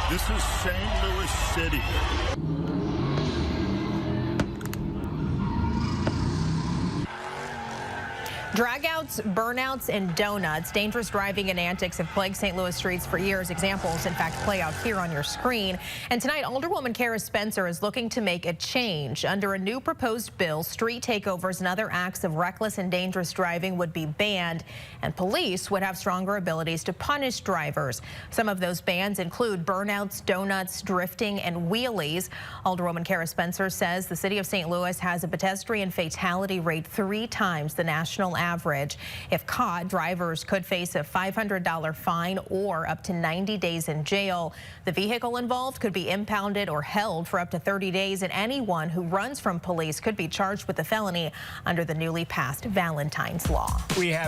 This is St. Louis City. Dragouts, burnouts, and donuts. Dangerous driving and antics have plagued St. Louis streets for years. Examples, in fact, play out here on your screen. And tonight, Alderwoman Kara Spencer is looking to make a change. Under a new proposed bill, street takeovers and other acts of reckless and dangerous driving would be banned, and police would have stronger abilities to punish drivers. Some of those bans include burnouts, donuts, drifting, and wheelies. Alderwoman Kara Spencer says the city of St. Louis has a pedestrian fatality rate 3 times the national average. If caught, drivers could face a $500 fine or up to 90 days in jail. The vehicle involved could be impounded or held for up to 30 days, and anyone who runs from police could be charged with a felony under the newly passed Valentine's Law. We have